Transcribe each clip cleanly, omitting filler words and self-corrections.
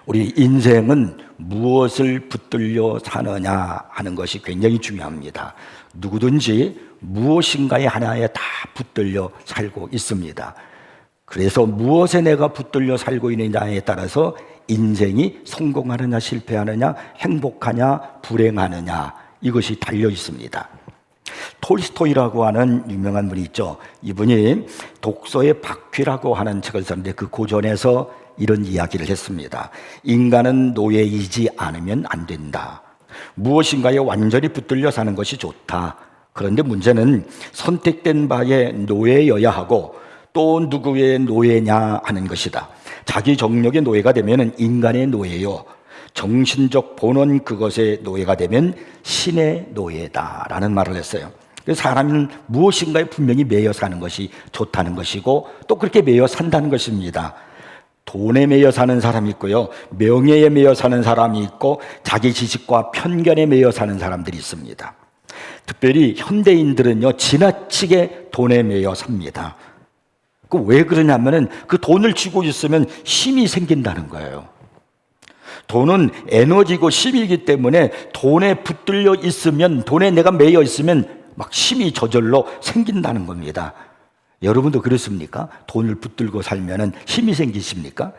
우리 인생은 무엇을 붙들려 사느냐 하는 것이 굉장히 중요합니다. 누구든지 무엇인가에 하나에 다 붙들려 살고 있습니다. 그래서 무엇에 내가 붙들려 살고 있느냐에 따라서 인생이 성공하느냐 실패하느냐 행복하냐 불행하느냐 이것이 달려 있습니다. 톨스토이라고 하는 유명한 분이 있죠. 이분이 독서의 바퀴라고 하는 책을 썼는데 그 고전에서 이런 이야기를 했습니다. 인간은 노예이지 않으면 안 된다. 무엇인가에 완전히 붙들려 사는 것이 좋다. 그런데 문제는 선택된 바에 노예여야 하고 또 누구의 노예냐 하는 것이다. 자기 정력의 노예가 되면 인간의 노예요. 정신적 본원 그것의 노예가 되면 신의 노예다라는 말을 했어요. 그래서 사람은 무엇인가에 분명히 매여 사는 것이 좋다는 것이고 또 그렇게 매여 산다는 것입니다. 돈에 매여 사는 사람이 있고요, 명예에 매여 사는 사람이 있고 자기 지식과 편견에 매여 사는 사람들이 있습니다. 특별히 현대인들은요 지나치게 돈에 매여 삽니다. 왜 그러냐면은 그 돈을 쥐고 있으면 힘이 생긴다는 거예요. 돈은 에너지고 힘이기 때문에 돈에 붙들려 있으면, 돈에 내가 매여 있으면 막 힘이 저절로 생긴다는 겁니다. 여러분도 그렇습니까? 돈을 붙들고 살면은 힘이 생기십니까?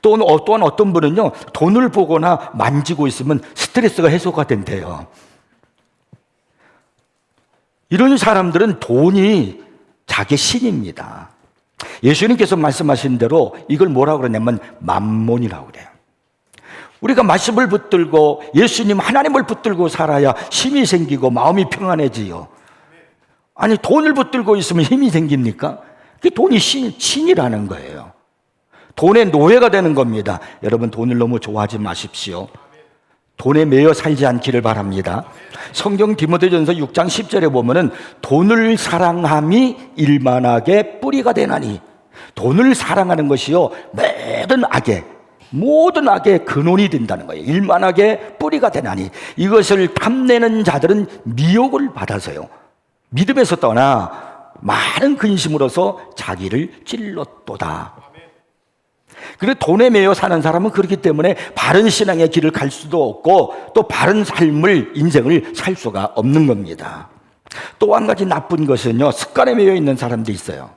또한 어떤 분은요 돈을 보거나 만지고 있으면 스트레스가 해소가 된대요. 이런 사람들은 돈이 자기 신입니다. 예수님께서 말씀하신 대로 이걸 뭐라고 그러냐면 만몬이라고 그래요. 우리가 말씀을 붙들고 예수님 하나님을 붙들고 살아야 힘이 생기고 마음이 평안해지요. 아니 돈을 붙들고 있으면 힘이 생깁니까? 그 돈이 신이라는 거예요. 돈의 노예가 되는 겁니다. 여러분 돈을 너무 좋아하지 마십시오. 돈에 매여 살지 않기를 바랍니다. 성경 디모데전서 6장 10절에 보면은 돈을 사랑함이 일만하게 뿌리가 되나니, 돈을 사랑하는 것이요 모든 악의 근원이 된다는 거예요. 일만하게 뿌리가 되나니, 이것을 탐내는 자들은 미혹을 받아서요 믿음에서 떠나 많은 근심으로서 자기를 찔렀도다. 그리고 돈에 매여 사는 사람은 그렇기 때문에 바른 신앙의 길을 갈 수도 없고 또 바른 삶을, 인생을 살 수가 없는 겁니다. 또 한 가지 나쁜 것은요, 습관에 매여 있는 사람도 있어요.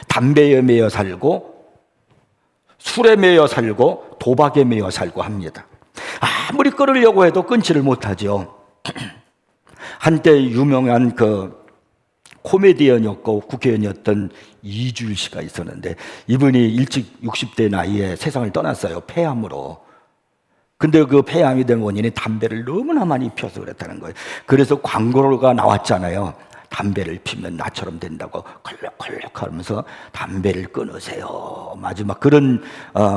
담배에 매여 살고 술에 매여 살고 도박에 매여 살고 합니다. 아무리 끊으려고 해도 끊지를 못하죠. 한때 유명한 코미디언이었고 국회의원이었던 이주일 씨가 있었는데 이분이 일찍 60대 나이에 세상을 떠났어요. 폐암으로. 근데 그 폐암이 된 원인이 담배를 너무나 많이 피워서 그랬다는 거예요. 그래서 광고가 나왔잖아요. 담배를 피면 나처럼 된다고 컬럭컬럭 하면서 담배를 끊으세요. 마지막 그런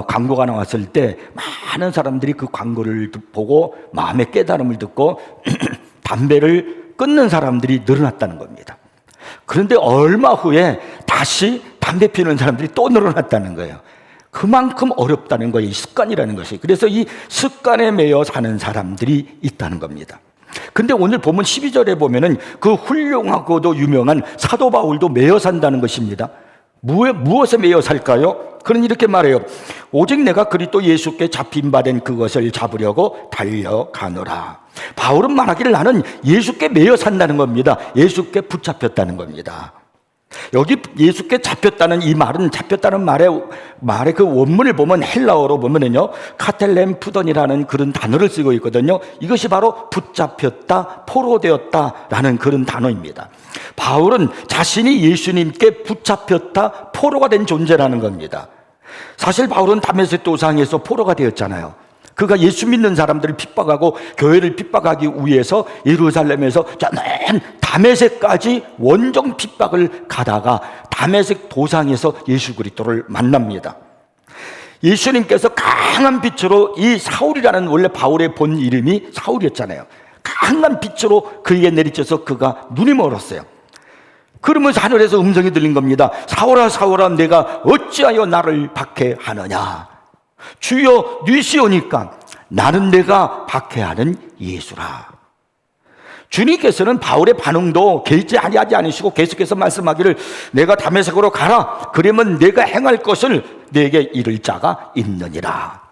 광고가 나왔을 때 많은 사람들이 그 광고를 보고 마음의 깨달음을 듣고 담배를 끊는 사람들이 늘어났다는 겁니다. 그런데 얼마 후에 다시 담배 피우는 사람들이 또 늘어났다는 거예요. 그만큼 어렵다는 거예요, 이 습관이라는 것이. 그래서 이 습관에 매여 사는 사람들이 있다는 겁니다. 근데 오늘 보면 12절에 보면은 그 훌륭하고도 유명한 사도 바울도 매여 산다는 것입니다. 무엇에 매여 살까요? 그는 이렇게 말해요. 오직 내가 그리스도 예수께 잡힌 바 된 그것을 잡으려고 달려가노라. 바울은 말하기를 나는 예수께 매여 산다는 겁니다. 예수께 붙잡혔다는 겁니다. 여기 예수께 잡혔다는 이 말은, 잡혔다는 말의 그 원문을 보면 헬라어로 보면은요 카텔렘푸던이라는 그런 단어를 쓰고 있거든요. 이것이 바로 붙잡혔다, 포로되었다라는 그런 단어입니다. 바울은 자신이 예수님께 붙잡혔다, 포로가 된 존재라는 겁니다. 사실 바울은 다메섹 도상에서 포로가 되었잖아요. 그가 예수 믿는 사람들을 핍박하고 교회를 핍박하기 위해서 예루살렘에서 저는 다메섹까지 원정 핍박을 가다가 다메섹 도상에서 예수 그리스도를 만납니다. 예수님께서 강한 빛으로, 이 사울이라는 원래 바울의 본 이름이 사울이었잖아요. 강한 빛으로 그에게 내리쳐서 그가 눈이 멀었어요. 그러면서 하늘에서 음성이 들린 겁니다. 사울아 사울아 내가 어찌하여 나를 박해하느냐. 주여 뉘시오니까 나는 내가 박해하는 예수라. 주님께서는 바울의 반응도 개의치 아니하지 않으시고 계속해서 말씀하기를 내가 다메섹으로 가라. 그러면 내가 행할 것을 내게 이를 자가 있느니라.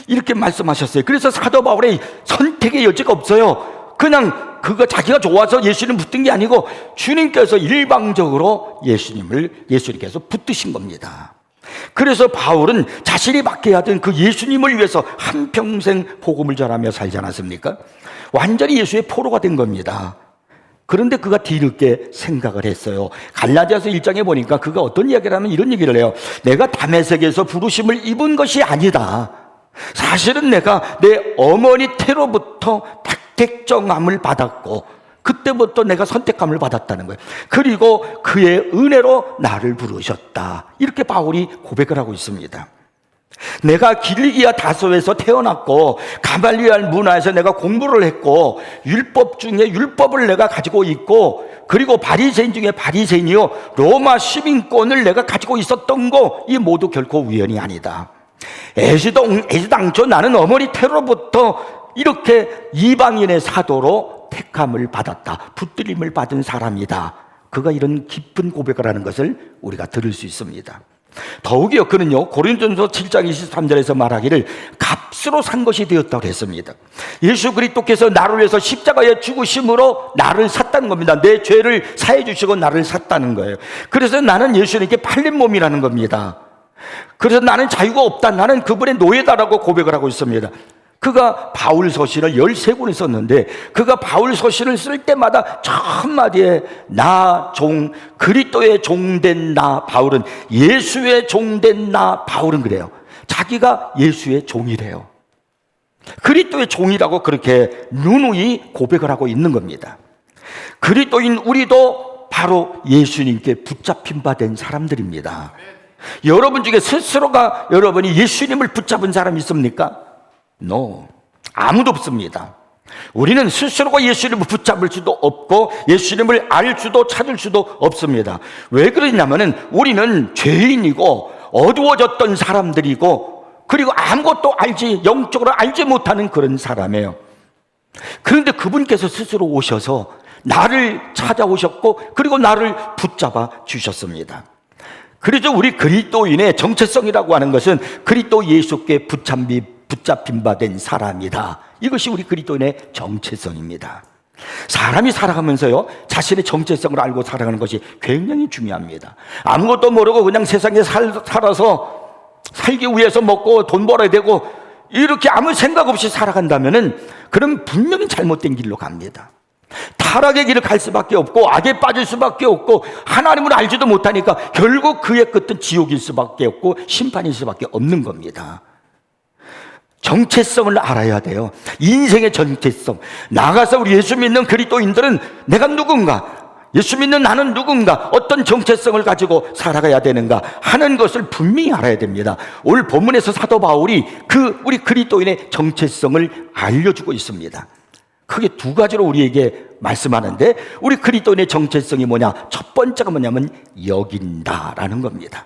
이렇게 말씀하셨어요. 그래서 사도 바울의 선택의 여지가 없어요. 그냥 그거 자기가 좋아서 예수님 붙든 게 아니고 주님께서 일방적으로 예수님께서 붙드신 겁니다. 그래서 바울은 자신이 맡겨야 하던 그 예수님을 위해서 한평생 복음을 전하며 살지 않았습니까? 완전히 예수의 포로가 된 겁니다. 그런데 그가 뒤늦게 생각을 했어요. 갈라디아서 1장에 보니까 그가 어떤 이야기를 하면 이런 얘기를 해요. 내가 다메섹에서 부르심을 입은 것이 아니다. 사실은 내가 내 어머니 태로부터 택정함을 받았고 그때부터 내가 선택함을 받았다는 거예요. 그리고 그의 은혜로 나를 부르셨다. 이렇게 바울이 고백을 하고 있습니다. 내가 길리기아 다소에서 태어났고 가말리엘 문화에서 내가 공부를 했고 율법 중에 율법을 내가 가지고 있고 그리고 바리새인 중에 바리새인이요 로마 시민권을 내가 가지고 있었던 거 이 모두 결코 우연이 아니다. 애시당초 나는 어머니 태로부터 이렇게 이방인의 사도로 택함을 받았다. 붙들림을 받은 사람이다. 그가 이런 깊은 고백을 하는 것을 우리가 들을 수 있습니다. 더욱이요 그는요 고린도전서 7장 23절에서 말하기를 값으로 산 것이 되었다고 했습니다. 예수 그리스도께서 나를 위해서 십자가에 죽으심으로 나를 샀다는 겁니다. 내 죄를 사해 주시고 나를 샀다는 거예요. 그래서 나는 예수님께 팔린 몸이라는 겁니다. 그래서 나는 자유가 없다. 나는 그분의 노예다라고 고백을 하고 있습니다. 그가 바울 서신을 13권을 썼는데 그가 바울 서신을 쓸 때마다 첫 한마디에 나 종 그리스도의 종된 나 바울은 예수의 종된 나 바울은 그래요. 자기가 예수의 종이래요. 그리스도의 종이라고 그렇게 누누이 고백을 하고 있는 겁니다. 그리스도인 우리도 바로 예수님께 붙잡힌 바 된 사람들입니다. 여러분 중에 스스로가 여러분이 예수님을 붙잡은 사람이 있습니까? No, 아무도 없습니다. 우리는 스스로가 예수님을 붙잡을 수도 없고 예수님을 알 수도 찾을 수도 없습니다. 왜 그러냐면은 우리는 죄인이고 어두워졌던 사람들이고 그리고 아무것도 영적으로 알지 못하는 그런 사람이에요. 그런데 그분께서 스스로 오셔서 나를 찾아오셨고 그리고 나를 붙잡아 주셨습니다. 그래서 우리 그리스도인의 정체성이라고 하는 것은 그리스도 예수께 붙잡힌 바 된 사람이다. 이것이 우리 그리스도인의 정체성입니다. 사람이 살아가면서요 자신의 정체성을 알고 살아가는 것이 굉장히 중요합니다. 아무것도 모르고 그냥 세상에 살아서 살기 위해서 먹고 돈 벌어야 되고 이렇게 아무 생각 없이 살아간다면은 그럼 분명히 잘못된 길로 갑니다. 타락의 길을 갈 수밖에 없고 악에 빠질 수밖에 없고 하나님을 알지도 못하니까 결국 그의 끝은 지옥일 수밖에 없고 심판일 수밖에 없는 겁니다. 정체성을 알아야 돼요. 인생의 정체성. 나가서 우리 예수 믿는 그리스도인들은 내가 누군가, 예수 믿는 나는 누군가, 어떤 정체성을 가지고 살아가야 되는가 하는 것을 분명히 알아야 됩니다. 오늘 본문에서 사도 바울이 우리 그리스도인의 정체성을 알려주고 있습니다. 크게 두 가지로 우리에게 말씀하는데 우리 그리스도인의 정체성이 뭐냐? 첫 번째가 뭐냐면 여긴다라는 겁니다.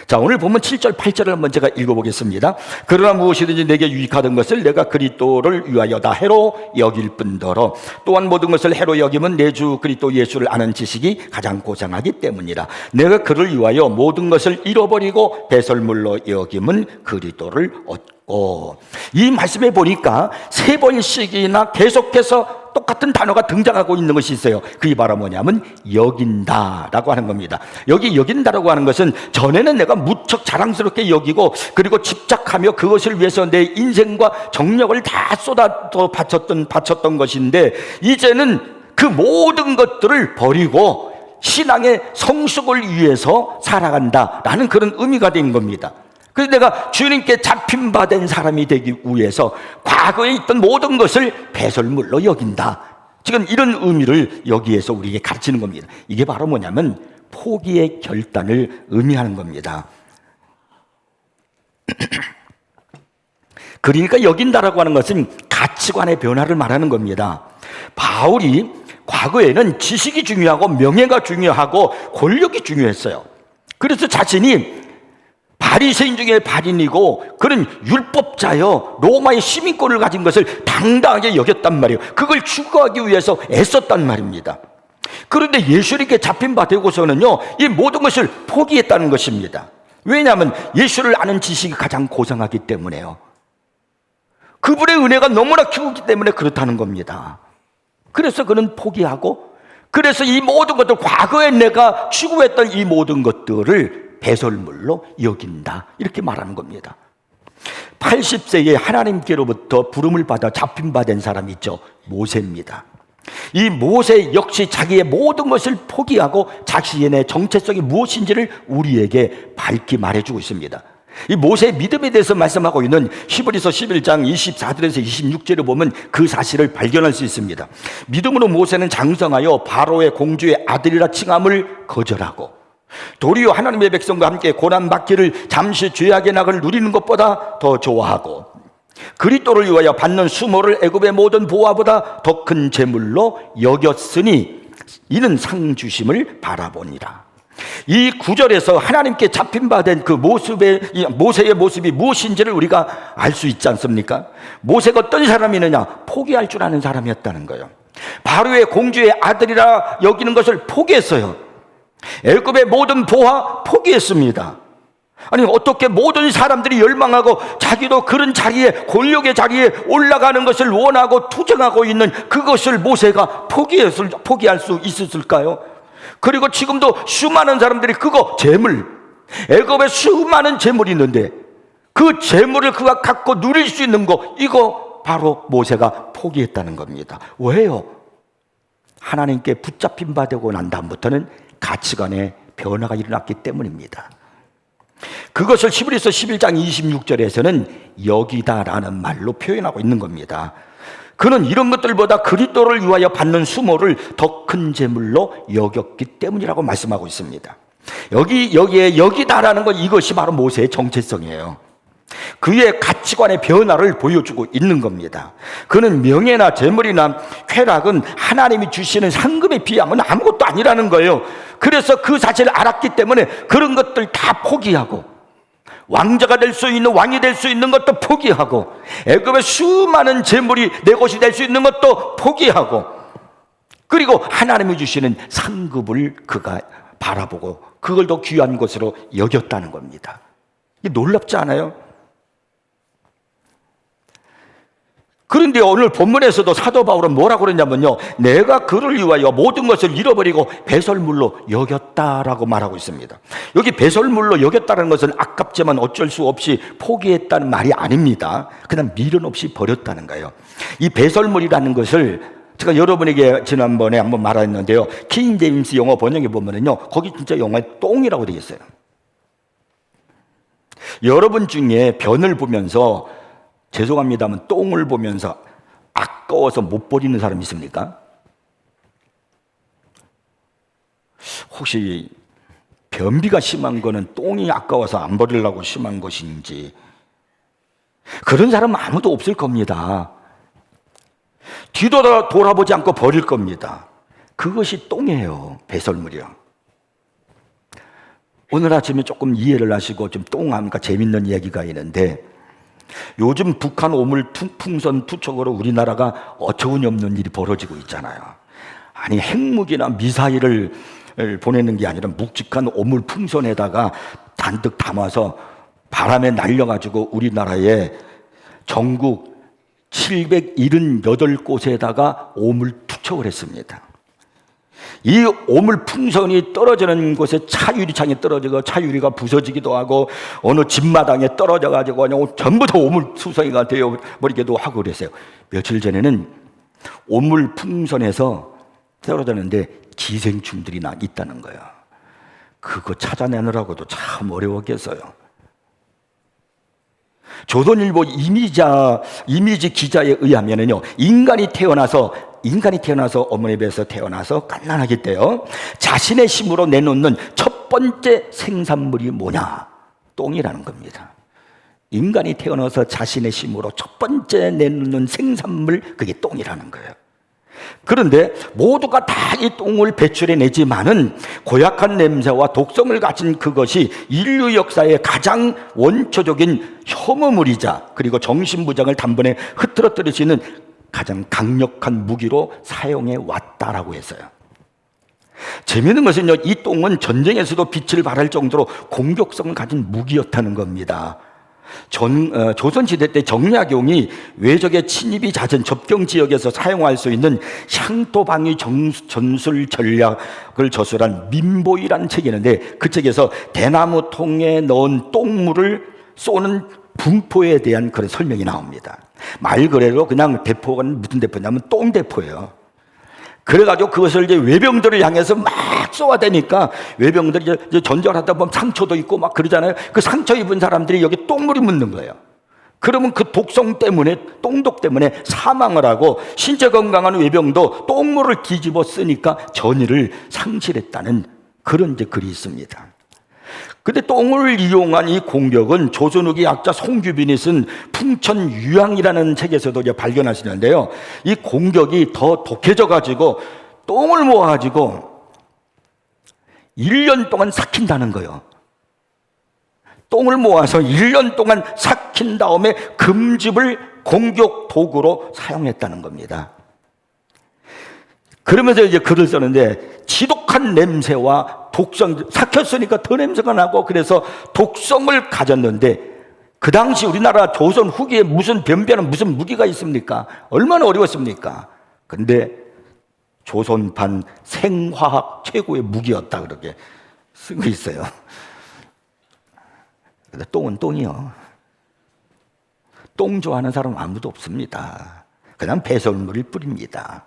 자, 오늘 보면 7절 8절을 한번 제가 읽어보겠습니다. 그러나 무엇이든지 내게 유익하던 것을 내가 그리스도를 위하여 다 해로 여길 뿐더러 또한 모든 것을 해로 여김은 내 주 그리스도 예수를 아는 지식이 가장 고상하기 때문이라. 내가 그를 위하여 모든 것을 잃어버리고 배설물로 여김은 그리스도를 얻고. 이 말씀에 보니까 3번씩이나 계속해서 똑같은 단어가 등장하고 있는 것이 있어요. 그게 바로 뭐냐면 여긴다라고 하는 겁니다. 여기 여긴다라고 하는 것은 전에는 내가 무척 자랑스럽게 여기고 그리고 집착하며 그것을 위해서 내 인생과 정력을 다 쏟아서 바쳤던 것인데 이제는 그 모든 것들을 버리고 신앙의 성숙을 위해서 살아간다라는 그런 의미가 된 겁니다. 그래서 내가 주님께 잡힌 바 된 사람이 되기 위해서 과거에 있던 모든 것을 배설물로 여긴다. 지금 이런 의미를 여기에서 우리에게 가르치는 겁니다. 이게 바로 뭐냐면 포기의 결단을 의미하는 겁니다. 그러니까 여긴다라고 하는 것은 가치관의 변화를 말하는 겁니다. 바울이 과거에는 지식이 중요하고 명예가 중요하고 권력이 중요했어요. 그래서 자신이 바리새인 중에 바린이고 그런 율법자여 로마의 시민권을 가진 것을 당당하게 여겼단 말이에요. 그걸 추구하기 위해서 애썼단 말입니다. 그런데 예수님께 잡힌 바 되고서는요 이 모든 것을 포기했다는 것입니다. 왜냐하면 예수를 아는 지식이 가장 고상하기 때문에요. 그분의 은혜가 너무나 크기 때문에 그렇다는 겁니다. 그래서 그는 포기하고, 그래서 이 모든 것들, 과거에 내가 추구했던 이 모든 것들을 배설물로 여긴다, 이렇게 말하는 겁니다. 80세에 하나님께로부터 부름을 받아 잡힌 바 된 사람이 있죠. 모세입니다. 이 모세 역시 자기의 모든 것을 포기하고 자신의 정체성이 무엇인지를 우리에게 밝히 말해주고 있습니다. 이 모세의 믿음에 대해서 말씀하고 있는 히브리서 11장 24절에서 26절에 보면 그 사실을 발견할 수 있습니다. 믿음으로 모세는 장성하여 바로의 공주의 아들이라 칭함을 거절하고, 도리어 하나님의 백성과 함께 고난받기를 잠시 죄악의 낙을 누리는 것보다 더 좋아하고, 그리스도를 위하여 받는 수모를 애굽의 모든 보화보다 더 큰 재물로 여겼으니 이는 상 주심을 바라보니라. 이 구절에서 하나님께 잡힌 바 된 그 모세의 모습이 무엇인지를 우리가 알 수 있지 않습니까? 모세가 어떤 사람이느냐? 포기할 줄 아는 사람이었다는 거예요. 바로의 공주의 아들이라 여기는 것을 포기했어요. 애굽의 모든 보화 포기했습니다. 아니, 어떻게 모든 사람들이 열망하고 자기도 그런 자리에, 권력의 자리에 올라가는 것을 원하고 투쟁하고 있는 그것을 모세가 포기할 수 있었을까요? 그리고 지금도 수많은 사람들이 그거 재물, 애굽에 수많은 재물이 있는데 그 재물을 그가 갖고 누릴 수 있는 거, 이거 바로 모세가 포기했다는 겁니다. 왜요? 하나님께 붙잡힌 바 되고 난 다음부터는 가치관의 변화가 일어났기 때문입니다. 그것을 히브리서 11장 26절에서는 여기다라는 말로 표현하고 있는 겁니다. 그는 이런 것들보다 그리스도를 위하여 받는 수모를 더 큰 재물로 여겼기 때문이라고 말씀하고 있습니다. 여기에 여기다라는 것, 이것이 바로 모세의 정체성이에요. 그의 가치관의 변화를 보여주고 있는 겁니다. 그는 명예나 재물이나 쾌락은 하나님이 주시는 상급에 비하면 아무것도 아니라는 거예요. 그래서 그 사실을 알았기 때문에 그런 것들 다 포기하고, 왕자가 될 수 있는, 왕이 될 수 있는 것도 포기하고, 애굽의 수많은 재물이 내 것이 될 수 있는 것도 포기하고, 그리고 하나님이 주시는 상급을 그가 바라보고 그걸 더 귀한 것으로 여겼다는 겁니다. 이게 놀랍지 않아요? 그런데 오늘 본문에서도 사도 바울은 뭐라고 그러냐면요, 내가 그를 위하여 모든 것을 잃어버리고 배설물로 여겼다라고 말하고 있습니다. 여기 배설물로 여겼다는 것은 아깝지만 어쩔 수 없이 포기했다는 말이 아닙니다. 그냥 미련 없이 버렸다는 거예요. 이 배설물이라는 것을 제가 여러분에게 지난번에 한번 말했는데요, 킹 제임스 영어 번역에 보면은요, 거기 진짜 영어에 똥이라고 되어 있어요. 여러분 중에 변을 보면서, 죄송합니다만 똥을 보면서 아까워서 못 버리는 사람 있습니까? 혹시 변비가 심한 거는 똥이 아까워서 안 버리려고 심한 것인지, 그런 사람은 아무도 없을 겁니다. 뒤돌아보지 않고 버릴 겁니다. 그것이 똥이에요. 배설물이요. 오늘 아침에 조금 이해를 하시고 좀 똥하니까 재밌는 얘기가 있는데, 요즘 북한 오물 풍선 투척으로 우리나라가 어처구니 없는 일이 벌어지고 있잖아요. 아니, 핵무기나 미사일을 보내는 게 아니라 묵직한 오물 풍선에다가 잔뜩 담아서 바람에 날려가지고 우리나라의 전국 778곳에다가 오물 투척을 했습니다. 이 오물 풍선이 떨어지는 곳에 차유리창에 떨어지고 차유리가 부서지기도 하고, 어느 집마당에 떨어져가지고 그냥 전부 다 오물 투성이가 되어버리기도 하고 그랬어요. 며칠 전에는 오물 풍선에서 떨어졌는데 기생충들이 있다는 거예요. 그거 찾아내느라고도 참 어려웠겠어요. 조선일보 이미지 기자에 의하면은요, 인간이 태어나서 어머니 배에서 태어나서 갓난아기 때요, 자신의 힘으로 내놓는 첫 번째 생산물이 뭐냐? 똥이라는 겁니다. 인간이 태어나서 자신의 힘으로 첫 번째 내놓는 생산물, 그게 똥이라는 거예요. 그런데 모두가 다 이 똥을 배출해내지만은 고약한 냄새와 독성을 가진 그것이 인류 역사의 가장 원초적인 혐오물이자, 그리고 정신부장을 단번에 흐트러뜨릴 수 있는 가장 강력한 무기로 사용해 왔다라고 했어요. 재미있는 것은요, 이 똥은 전쟁에서도 빛을 발할 정도로 공격성을 가진 무기였다는 겁니다. 조선시대 때 정약용이 외적의 침입이 잦은 접경 지역에서 사용할 수 있는 향토 방위 전술 전략을 저술한 민보이라는 책이 있는데, 그 책에서 대나무 통에 넣은 똥물을 쏘는 분포에 대한 그런 설명이 나옵니다. 말 그대로 그냥 대포가 무슨 대포냐면 똥대포예요. 그래가지고 그것을 이제 외병들을 향해서 막 쏘아대니까 외병들이 이제 전쟁을 하다 보면 상처도 있고 막 그러잖아요. 그 상처 입은 사람들이 여기 똥물이 묻는 거예요. 그러면 그 독성 때문에, 똥독 때문에 사망을 하고, 신체 건강한 외병도 똥물을 뒤집어 쓰니까 전의를 상실했다는 그런 이제 글이 있습니다. 근데 똥을 이용한 이 공격은 조선 후기 약자 송규빈이 쓴 풍천유양이라는 책에서도 이제 발견할 수 있는데요. 이 공격이 더 독해져 가지고 똥을 모아 가지고 1년 동안 삭힌다는 거예요. 똥을 모아서 1년 동안 삭힌 다음에 금집을 공격 도구로 사용했다는 겁니다. 그러면서 이제 글을 썼는데, 지독한 냄새와 독성, 삭혔으니까 더 냄새가 나고 그래서 독성을 가졌는데, 그 당시 우리나라 조선 후기에 무슨 변변은 무슨 무기가 있습니까? 얼마나 어려웠습니까? 근데 조선판 생화학 최고의 무기였다, 그렇게 쓰고 있어요. 근데 똥은 똥이요. 똥 좋아하는 사람 아무도 없습니다. 그냥 배설물을 뿌립니다.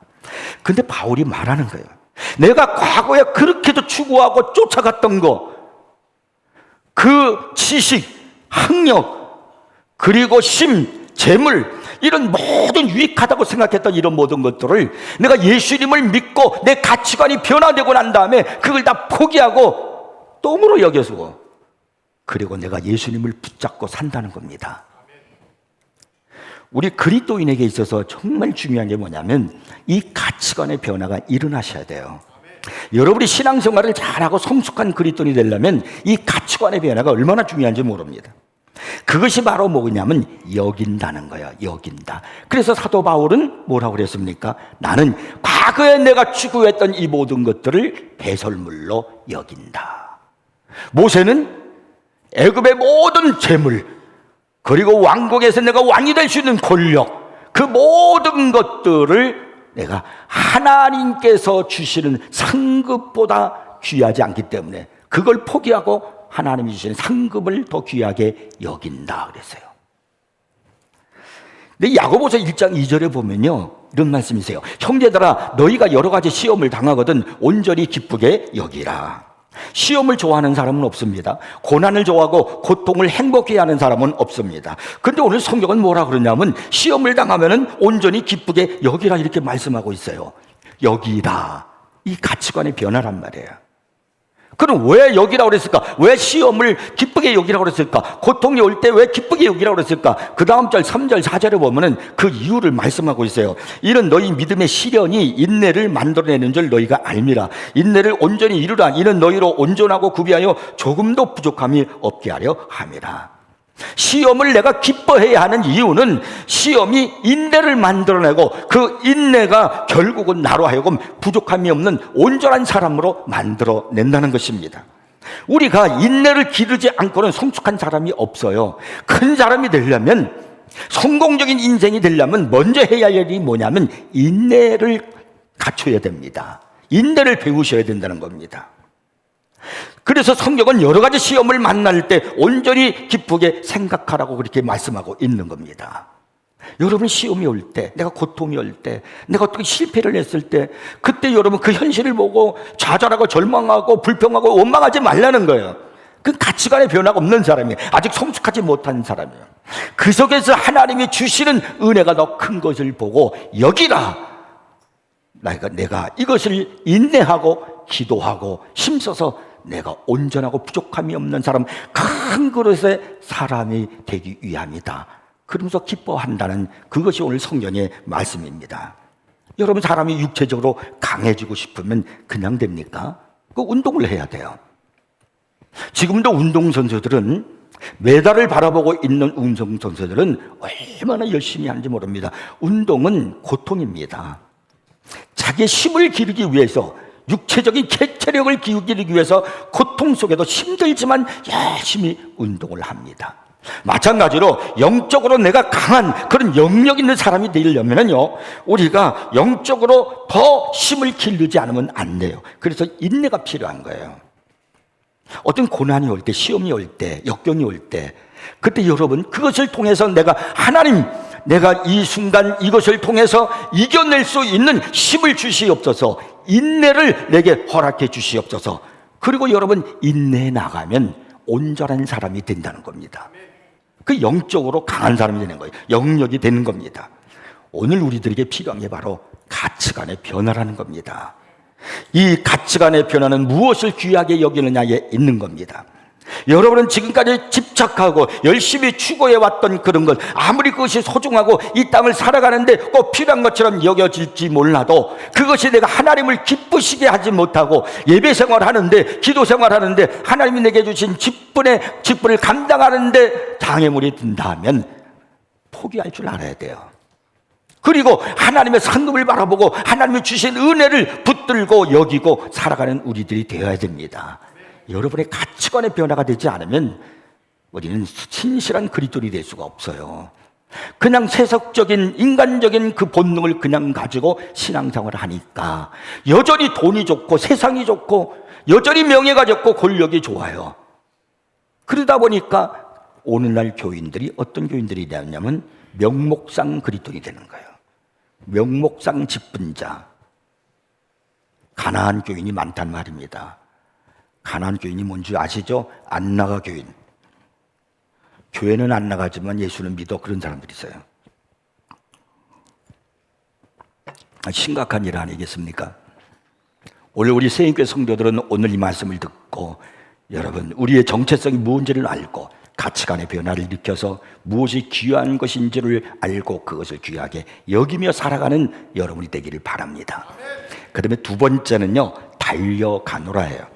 근데 바울이 말하는 거예요. 내가 과거에 그렇게도 추구하고 쫓아갔던 거, 그 지식, 학력, 그리고 재물, 이런 모든 유익하다고 생각했던 이런 모든 것들을 내가 예수님을 믿고 내 가치관이 변화되고 난 다음에 그걸 다 포기하고 똥으로 여겨서, 그리고 내가 예수님을 붙잡고 산다는 겁니다. 우리 그리스도인에게 있어서 정말 중요한 게 뭐냐면 이 가치관의 변화가 일어나셔야 돼요. 여러분이 신앙생활을 잘하고 성숙한 그리스도인이 되려면 이 가치관의 변화가 얼마나 중요한지 모릅니다. 그것이 바로 뭐냐면 여긴다는 거예요. 여긴다. 그래서 사도 바울은 뭐라고 그랬습니까? 나는 과거에 내가 추구했던 이 모든 것들을 배설물로 여긴다. 모세는 애굽의 모든 재물, 그리고 왕국에서 내가 왕이 될 수 있는 권력, 그 모든 것들을 내가 하나님께서 주시는 상급보다 귀하지 않기 때문에 그걸 포기하고 하나님이 주시는 상급을 더 귀하게 여긴다 그랬어요. 근데 야고보서 1장 2절에 보면요, 이런 말씀이세요. 형제들아, 너희가 여러 가지 시험을 당하거든 온전히 기쁘게 여기라. 시험을 좋아하는 사람은 없습니다. 고난을 좋아하고 고통을 행복해 하는 사람은 없습니다. 그런데 오늘 성경은 뭐라 그러냐면 시험을 당하면은 온전히 기쁘게 여기라 이렇게 말씀하고 있어요. 여기라. 이 가치관의 변화란 말이에요. 그럼 왜 여기라고 그랬을까? 왜 시험을 기쁘게 여기라고 그랬을까? 고통이 올 때 왜 기쁘게 여기라고 그랬을까? 그 다음 절 3절 4절에 보면은 그 이유를 말씀하고 있어요. 이는 너희 믿음의 시련이 인내를 만들어내는 줄 너희가 알미라. 인내를 온전히 이루라. 이는 너희로 온전하고 구비하여 조금도 부족함이 없게 하려 함이라. 시험을 내가 기뻐해야 하는 이유는 시험이 인내를 만들어내고 그 인내가 결국은 나로 하여금 부족함이 없는 온전한 사람으로 만들어낸다는 것입니다. 우리가 인내를 기르지 않고는 성숙한 사람이 없어요. 큰 사람이 되려면, 성공적인 인생이 되려면 먼저 해야 할 일이 뭐냐면 인내를 갖춰야 됩니다. 인내를 배우셔야 된다는 겁니다. 그래서 성경은 여러 가지 시험을 만날 때 온전히 기쁘게 생각하라고 그렇게 말씀하고 있는 겁니다. 여러분 시험이 올 때, 내가 고통이 올 때, 내가 어떻게 실패를 했을 때, 그때 여러분 그 현실을 보고 좌절하고 절망하고 불평하고 원망하지 말라는 거예요. 그 가치관의 변화가 없는 사람이에요. 아직 성숙하지 못한 사람이에요. 그 속에서 하나님이 주시는 은혜가 더 큰 것을 보고 여기라. 내가 이것을 인내하고 기도하고 힘써서 내가 온전하고 부족함이 없는 사람, 큰 그릇의 사람이 되기 위함이다. 그러면서 기뻐한다는 그것이 오늘 성경의 말씀입니다. 여러분 사람이 육체적으로 강해지고 싶으면 그냥 됩니까? 그 운동을 해야 돼요. 지금도 운동선수들은, 메달을 바라보고 있는 운동선수들은 얼마나 열심히 하는지 모릅니다. 운동은 고통입니다. 자기의 힘을 기르기 위해서 육체적인 체력을 기울이기 위해서 고통 속에도 힘들지만 열심히 운동을 합니다. 마찬가지로 영적으로 내가 강한 그런 영역 있는 사람이 되려면요, 우리가 영적으로 더 힘을 기르지 않으면 안 돼요. 그래서 인내가 필요한 거예요. 어떤 고난이 올 때, 시험이 올 때, 역경이 올 때, 그때 여러분 그것을 통해서 내가 이 순간 이것을 통해서 이겨낼 수 있는 힘을 주시옵소서, 인내를 내게 허락해 주시옵소서. 그리고 여러분 인내해 나가면 온전한 사람이 된다는 겁니다. 그 영적으로 강한 사람이 되는 거예요. 영역이 되는 겁니다. 오늘 우리들에게 필요한 게 바로 가치관의 변화라는 겁니다. 이 가치관의 변화는 무엇을 귀하게 여기느냐에 있는 겁니다. 여러분은 지금까지 집착하고 열심히 추구해왔던 그런 것, 아무리 그것이 소중하고 이 땅을 살아가는데 꼭 필요한 것처럼 여겨질지 몰라도 그것이 내가 하나님을 기쁘시게 하지 못하고 예배 생활하는데, 기도 생활하는데 하나님이 내게 주신 직분을 감당하는데 장애물이 든다면 포기할 줄 알아야 돼요. 그리고 하나님의 상급을 바라보고 하나님이 주신 은혜를 붙들고 여기고 살아가는 우리들이 되어야 됩니다. 여러분의 가치관의 변화가 되지 않으면 우리는 신실한 그리스도인이 될 수가 없어요. 그냥 세속적인 인간적인 그 본능을 그냥 가지고 신앙생활을 하니까 여전히 돈이 좋고 세상이 좋고 여전히 명예가 좋고 권력이 좋아요. 그러다 보니까 오늘날 교인들이 어떤 교인들이 되었냐면 명목상 그리스도인이 되는 거예요. 명목상 직분자, 가난한 교인이 많단 말입니다. 가난한 교인이 뭔지 아시죠? 안 나가 교인. 교회는 안 나가지만 예수는 믿어, 그런 사람들이 있어요. 심각한 일 아니겠습니까? 오늘 우리 세인교회 성도들은 오늘 이 말씀을 듣고 여러분 우리의 정체성이 무엇인지를 알고 가치관의 변화를 느껴서 무엇이 귀한 것인지를 알고 그것을 귀하게 여기며 살아가는 여러분이 되기를 바랍니다. 그 다음에 두 번째는요, 달려가노라예요.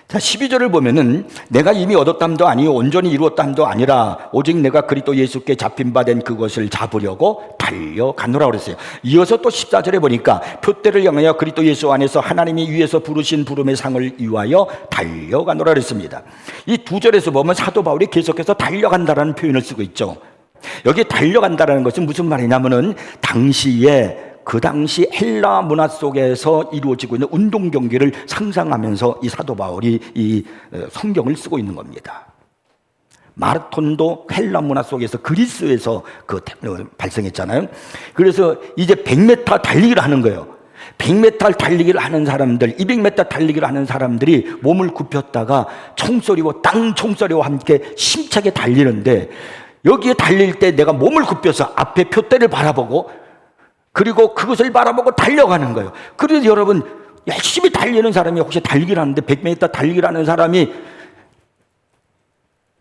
자, 12절을 보면은 내가 이미 얻었담도 아니요 온전히 이루었담도 아니라 오직 내가 그리스도 예수께 잡힌 바 된 그것을 잡으려고 달려가노라 그랬어요. 이어서 또 14절에 보니까 표대를 향하여 그리스도 예수 안에서 하나님이 위에서 부르신 부름의 상을 위하여 달려가노라 그랬습니다. 이 두 절에서 보면 사도 바울이 계속해서 달려간다라는 표현을 쓰고 있죠. 여기 달려간다라는 것은 무슨 말이냐면은 그 당시 헬라 문화 속에서 이루어지고 있는 운동 경기를 상상하면서 이 사도 바울이 이 성경을 쓰고 있는 겁니다. 마라톤도 헬라 문화 속에서 그리스에서 발생했잖아요. 그래서 이제 100m 달리기를 하는 거예요. 100m 달리기를 하는 사람들, 200m 달리기를 하는 사람들이 몸을 굽혔다가 총소리와 땅 총소리와 함께 힘차게 달리는데, 여기에 달릴 때 내가 몸을 굽혀서 앞에 표대를 바라보고 그리고 그것을 바라보고 달려가는 거예요. 그래서 여러분 열심히 달리는 사람이 혹시 달리기를 하는데 100m 달리기를 하는 사람이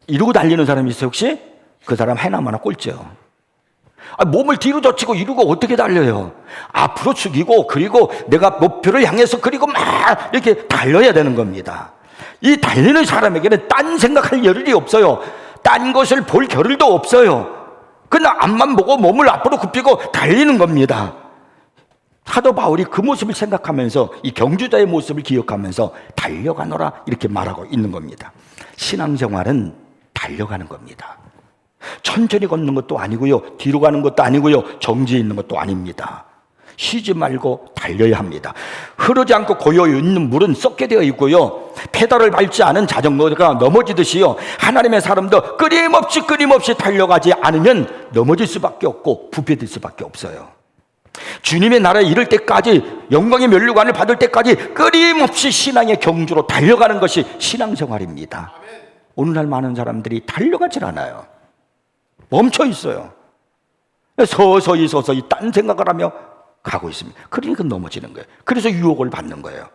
이러고 달리는 사람이 있어요 혹시? 그 사람 해나마나 꼴찌요. 몸을 뒤로 젖히고 이러고 어떻게 달려요? 앞으로 숙이고 그리고 내가 목표를 향해서 그리고 막 이렇게 달려야 되는 겁니다. 이 달리는 사람에게는 딴 생각할 여력이 없어요. 딴 것을 볼 겨를도 없어요. 그냥 앞만 보고 몸을 앞으로 굽히고 달리는 겁니다. 사도 바울이 그 모습을 생각하면서 이 경주자의 모습을 기억하면서 달려가노라 이렇게 말하고 있는 겁니다. 신앙생활은 달려가는 겁니다. 천천히 걷는 것도 아니고요, 뒤로 가는 것도 아니고요, 정지해 있는 것도 아닙니다. 쉬지 말고 달려야 합니다. 흐르지 않고 고여 있는 물은 썩게 되어 있고요, 페달을 밟지 않은 자전거가 넘어지듯이요, 하나님의 사람도 끊임없이 달려가지 않으면 넘어질 수밖에 없고 부패될 수밖에 없어요. 주님의 나라에 이를 때까지, 영광의 면류관을 받을 때까지 끊임없이 신앙의 경주로 달려가는 것이 신앙생활입니다. 오늘날 많은 사람들이 달려가질 않아요. 멈춰 있어요. 서서히 딴 생각을 하며 가고 있습니다. 그러니까 넘어지는 거예요. 그래서 유혹을 받는 거예요.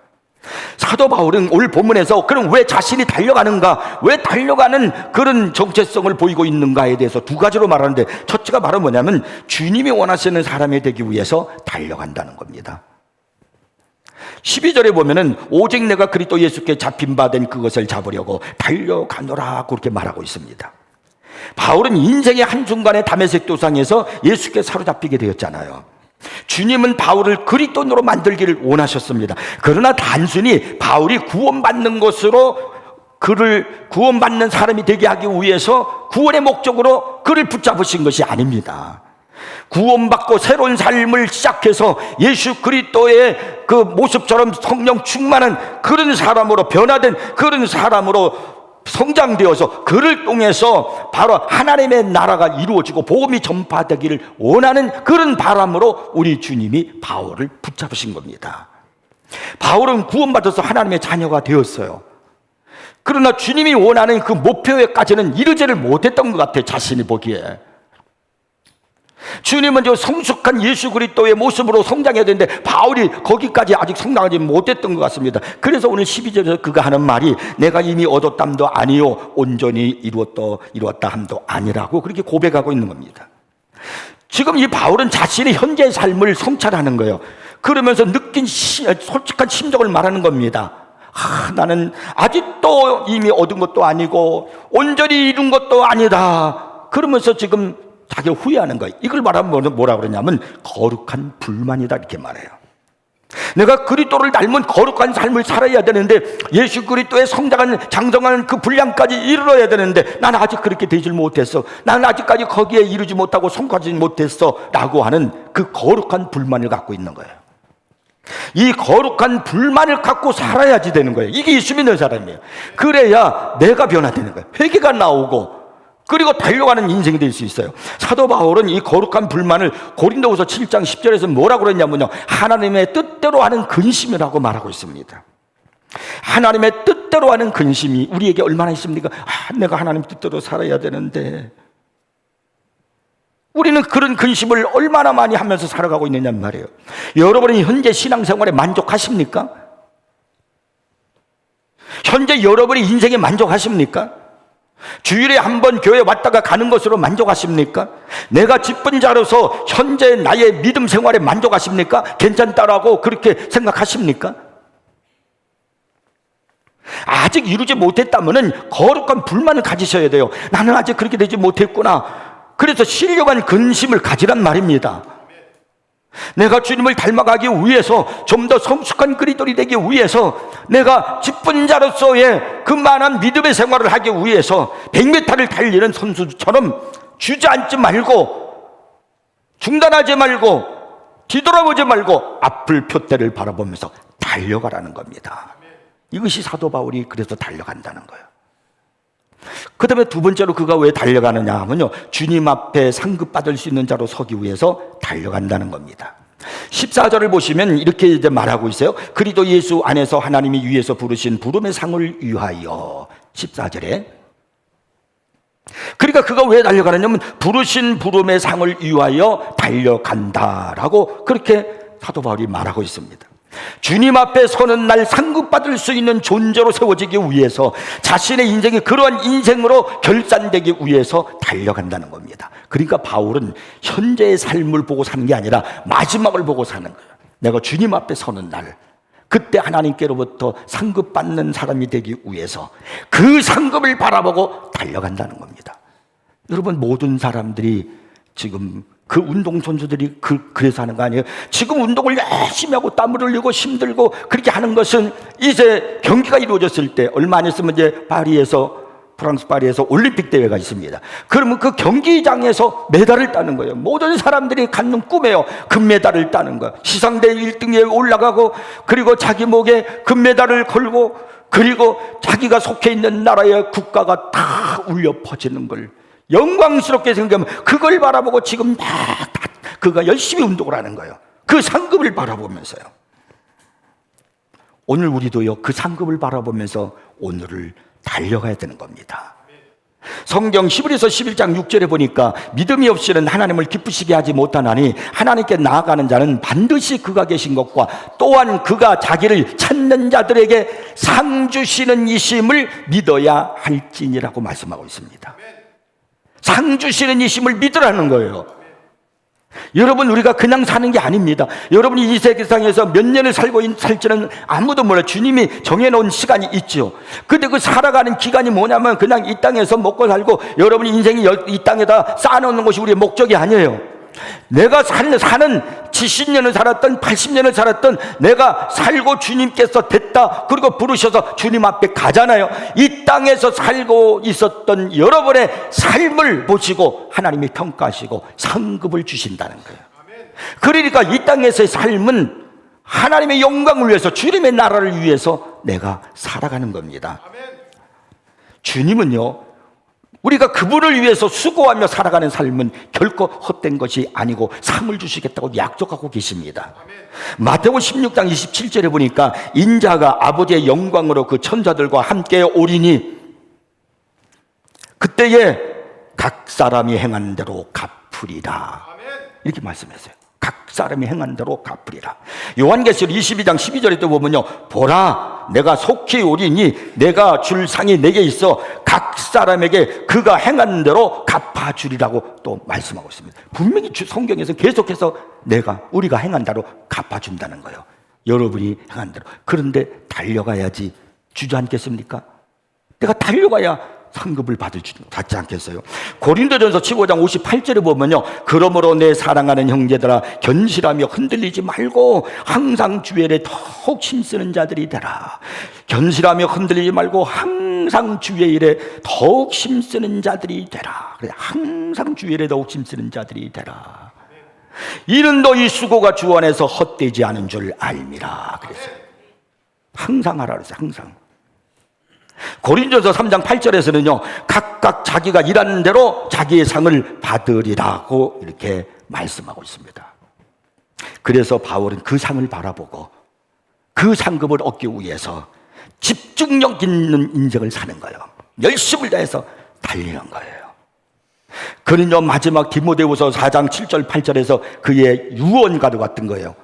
사도 바울은 오늘 본문에서 그럼 왜 자신이 달려가는가, 왜 달려가는 그런 정체성을 보이고 있는가에 대해서 두 가지로 말하는데, 첫째가 바로 뭐냐면 주님이 원하시는 사람이 되기 위해서 달려간다는 겁니다. 12절에 보면은 오직 내가 그리스도 예수께 잡힌 바 된 그것을 잡으려고 달려가노라 그렇게 말하고 있습니다. 바울은 인생의 한순간에 다메섹 도상에서 예수께 사로잡히게 되었잖아요. 주님은 바울을 그리스도인으로 만들기를 원하셨습니다. 그러나 단순히 바울이 구원받는 것으로 그를 구원받는 사람이 되게 하기 위해서 구원의 목적으로 그를 붙잡으신 것이 아닙니다. 구원받고 새로운 삶을 시작해서 예수 그리스도의 그 모습처럼 성령 충만한 그런 사람으로 변화된 그런 사람으로 성장되어서 그를 통해서 바로 하나님의 나라가 이루어지고 복음이 전파되기를 원하는 그런 바람으로 우리 주님이 바울을 붙잡으신 겁니다. 바울은 구원받아서 하나님의 자녀가 되었어요. 그러나 주님이 원하는 그 목표에까지는 이르지를 못했던 것 같아요. 자신이 보기에. 주님은 저 성숙한 예수 그리스도의 모습으로 성장해야 되는데 바울이 거기까지 아직 성장하지 못했던 것 같습니다. 그래서 오늘 12절에서 그가 하는 말이 내가 이미 얻었담도 아니요 온전히 이루었다 함도 아니라고 그렇게 고백하고 있는 겁니다. 지금 이 바울은 자신의 현재의 삶을 성찰하는 거예요. 그러면서 느낀 솔직한 심정을 말하는 겁니다. 나는 아직도 이미 얻은 것도 아니고 온전히 이룬 것도 아니다. 그러면서 지금 자기가 후회하는 거예요. 이걸 말하면 뭐라 그러냐면 거룩한 불만이다 이렇게 말해요. 내가 그리스도를 닮은 거룩한 삶을 살아야 되는데 예수 그리스도의 성장한 장성한 그 분량까지 이르러야 되는데 나는 아직 그렇게 되질 못했어. 나는 아직까지 거기에 이르지 못하고 성과하지 못했어 라고 하는 그 거룩한 불만을 갖고 있는 거예요. 이 거룩한 불만을 갖고 살아야지 되는 거예요. 이게 예수 믿는 사람이에요. 그래야 내가 변화되는 거예요. 회개가 나오고 그리고 달려가는 인생이 될 수 있어요. 사도 바울은 이 거룩한 불만을 고린도후서 7장 10절에서 뭐라고 그랬냐면요, 하나님의 뜻대로 하는 근심이라고 말하고 있습니다. 하나님의 뜻대로 하는 근심이 우리에게 얼마나 있습니까? 내가 하나님 뜻대로 살아야 되는데. 우리는 그런 근심을 얼마나 많이 하면서 살아가고 있느냐 말이에요. 여러분은 현재 신앙생활에 만족하십니까? 현재 여러분의 인생에 만족하십니까? 주일에 한 번 교회 왔다가 가는 것으로 만족하십니까? 내가 기쁜 자로서 현재 나의 믿음 생활에 만족하십니까? 괜찮다라고 그렇게 생각하십니까? 아직 이루지 못했다면 거룩한 불만을 가지셔야 돼요. 나는 아직 그렇게 되지 못했구나. 그래서 신령한 근심을 가지란 말입니다. 내가 주님을 닮아가기 위해서 좀 더 성숙한 그리스도인이 되기 위해서 내가 기쁜 자로서의 그만한 믿음의 생활을 하기 위해서 100m를 달리는 선수처럼 주저앉지 말고 중단하지 말고 뒤돌아보지 말고 앞을 표대를 바라보면서 달려가라는 겁니다. 이것이 사도 바울이 그래서 달려간다는 거예요. 그 다음에 두 번째로 그가 왜 달려가느냐 하면요, 주님 앞에 상급받을 수 있는 자로 서기 위해서 달려간다는 겁니다. 14절을 보시면 이렇게 이제 말하고 있어요. 그리스도 예수 안에서 하나님이 위에서 부르신 부름의 상을 위하여. 14절에 그러니까 그가 왜 달려가느냐면 부르신 부름의 상을 위하여 달려간다라고 그렇게 사도 바울이 말하고 있습니다. 주님 앞에 서는 날 상급받을 수 있는 존재로 세워지기 위해서 자신의 인생이 그러한 인생으로 결산되기 위해서 달려간다는 겁니다. 그러니까 바울은 현재의 삶을 보고 사는 게 아니라 마지막을 보고 사는 거예요. 내가 주님 앞에 서는 날, 그때 하나님께로부터 상급받는 사람이 되기 위해서 그 상급을 바라보고 달려간다는 겁니다. 여러분, 모든 사람들이 지금 그 운동선수들이 그래서 하는 거 아니에요? 지금 운동을 열심히 하고 땀을 흘리고 힘들고 그렇게 하는 것은 이제 경기가 이루어졌을 때 얼마 안 있으면 이제 프랑스 파리에서 올림픽 대회가 있습니다. 그러면 그 경기장에서 메달을 따는 거예요. 모든 사람들이 갖는 꿈이에요. 금메달을 따는 거예요. 시상대 1등에 올라가고 그리고 자기 목에 금메달을 걸고 그리고 자기가 속해 있는 나라의 국가가 다 울려 퍼지는 걸 영광스럽게 생각하면 그걸 바라보고 지금 그가 열심히 운동을 하는 거예요. 그 상급을 바라보면서요. 오늘 우리도요, 그 상급을 바라보면서 오늘을 달려가야 되는 겁니다. 성경 히브리서 11장 6절에 보니까 믿음이 없이는 하나님을 기쁘시게 하지 못하나니 하나님께 나아가는 자는 반드시 그가 계신 것과 또한 그가 자기를 찾는 자들에게 상 주시는 이심을 믿어야 할지니라고 말씀하고 있습니다. 상 주시는 이심을 믿으라는 거예요. 여러분, 우리가 그냥 사는 게 아닙니다. 여러분이 이 세상에서 몇 년을 살지는 아무도 몰라요. 주님이 정해놓은 시간이 있죠. 근데 그 살아가는 기간이 뭐냐면 그냥 이 땅에서 먹고 살고 여러분이 인생이 이 땅에다 쌓아놓는 것이 우리의 목적이 아니에요. 내가 사는 70년을 살았던 80년을 살았던 내가 살고 주님께서 됐다 그리고 부르셔서 주님 앞에 가잖아요. 이 땅에서 살고 있었던 여러분의 삶을 보시고 하나님이 평가하시고 상급을 주신다는 거예요. 그러니까 이 땅에서의 삶은 하나님의 영광을 위해서, 주님의 나라를 위해서 내가 살아가는 겁니다. 주님은요, 우리가 그분을 위해서 수고하며 살아가는 삶은 결코 헛된 것이 아니고 상을 주시겠다고 약속하고 계십니다. 마태복음 16장 27절에 보니까 인자가 아버지의 영광으로 그 천사들과 함께 오리니 그때에 각 사람이 행한 대로 갚으리라, 이렇게 말씀했어요. 각 사람이 행한 대로 갚으리라. 요한계시록 22장 12절에 또 보면요, 보라 내가 속히 오리니 내가 줄 상이 내게 있어 각 사람에게 그가 행한 대로 갚아주리라고 또 말씀하고 있습니다. 분명히 성경에서 계속해서 우리가 행한 대로 갚아준다는 거예요. 여러분이 행한 대로. 그런데 달려가야지 주저앉겠습니까? 내가 달려가야 상급을 받지 않겠어요? 고린도전서 15장 58절에 보면요, 그러므로 내 사랑하는 형제들아 견실하며 흔들리지 말고 항상 주의 일에 더욱 힘쓰는 자들이 되라. 견실하며 흔들리지 말고 항상 주의 일에 더욱 힘쓰는 자들이 되라. 그래, 항상 주의 일에 더욱 힘쓰는 자들이 되라. 이는 너희 수고가 주 안에서 헛되지 않은 줄 알미라. 그래서 항상 하라 그랬어요. 항상. 고린도전서 3장 8절에서는요, 각각 자기가 일하는 대로 자기의 상을 받으리라고 이렇게 말씀하고 있습니다. 그래서 바울은 그 상을 바라보고 그 상급을 얻기 위해서 집중력 있는 인생을 사는 거예요. 열심을 다해서 달리는 거예요. 그는요, 마지막 디모데후서 4장 7절 8절에서 그의 유언과도 같은 거예요.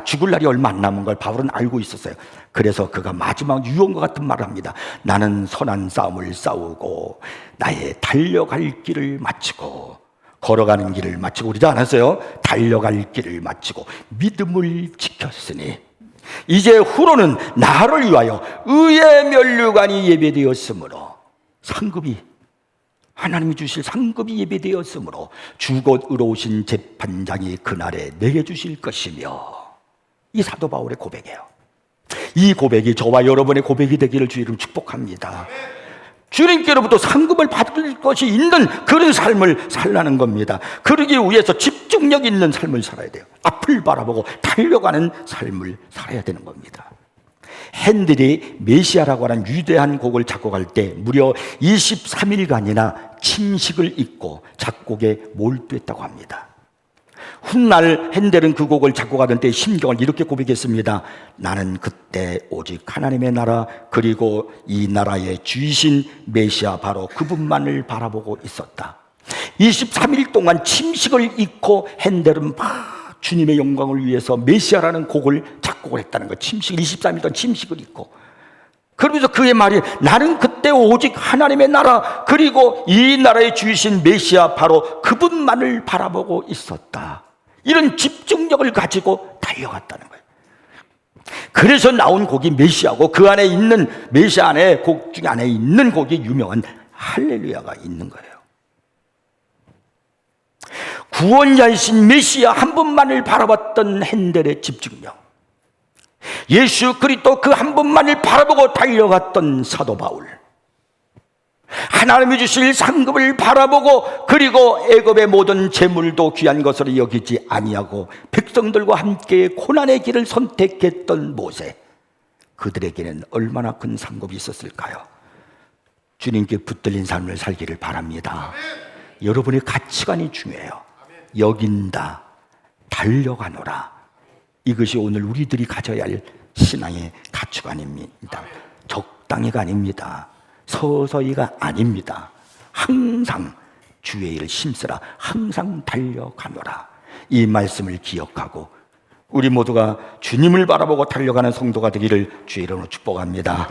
죽을 날이 얼마 안 남은 걸 바울은 알고 있었어요. 그래서 그가 마지막 유언과 같은 말을 합니다. 나는 선한 싸움을 싸우고 나의 달려갈 길을 마치고, 걸어가는 길을 마치고 그러지 않았어요? 달려갈 길을 마치고 믿음을 지켰으니 이제 후로는 나를 위하여 의의 면류관이 예배되었으므로, 상급이, 하나님이 주실 상급이 예배되었으므로 주곧 의로우신 재판장이 그날에 내게 주실 것이며, 이 사도 바울의 고백이에요. 이 고백이 저와 여러분의 고백이 되기를 주 이름 축복합니다. 주님께로부터 상급을 받을 것이 있는 그런 삶을 살라는 겁니다. 그러기 위해서 집중력 있는 삶을 살아야 돼요. 앞을 바라보고 달려가는 삶을 살아야 되는 겁니다. 핸들이 메시아라고 하는 위대한 곡을 작곡할 때 무려 23일간이나 침식을 잊고 작곡에 몰두했다고 합니다. 훗날 핸델은 그 곡을 작곡하던 때의 심경을 이렇게 고백했습니다. 나는 그때 오직 하나님의 나라, 그리고 이 나라의 주이신 메시아 바로 그분만을 바라보고 있었다. 23일 동안 침식을 잊고 핸델은 막 주님의 영광을 위해서 메시아라는 곡을 작곡을 했다는 거예요. 23일 동안 침식을 잊고. 그러면서 그의 말이, 나는 그때 오직 하나님의 나라, 그리고 이 나라의 주이신 메시아 바로 그분만을 바라보고 있었다. 이런 집중력을 가지고 달려갔다는 거예요. 그래서 나온 곡이 메시아고, 그 안에 있는, 메시아 안에 곡 중에 안에 있는 곡이 유명한 할렐루야가 있는 거예요. 구원자이신 메시아 한 분만을 바라봤던 핸델의 집중력, 예수 그리스도 그 한 분만을 바라보고 달려갔던 사도 바울, 하나님이 주실 상급을 바라보고, 그리고 애굽의 모든 재물도 귀한 것으로 여기지 아니하고 백성들과 함께 고난의 길을 선택했던 모세, 그들에게는 얼마나 큰 상급이 있었을까요? 주님께 붙들린 삶을 살기를 바랍니다. 여러분의 가치관이 중요해요. 여긴다, 달려가노라, 이것이 오늘 우리들이 가져야 할 신앙의 가치관입니다. 적당히가 아닙니다. 서서히가 아닙니다. 항상 주의 일을 힘쓰라, 항상 달려가노라, 이 말씀을 기억하고 우리 모두가 주님을 바라보고 달려가는 성도가 되기를 주의 이름으로 축복합니다.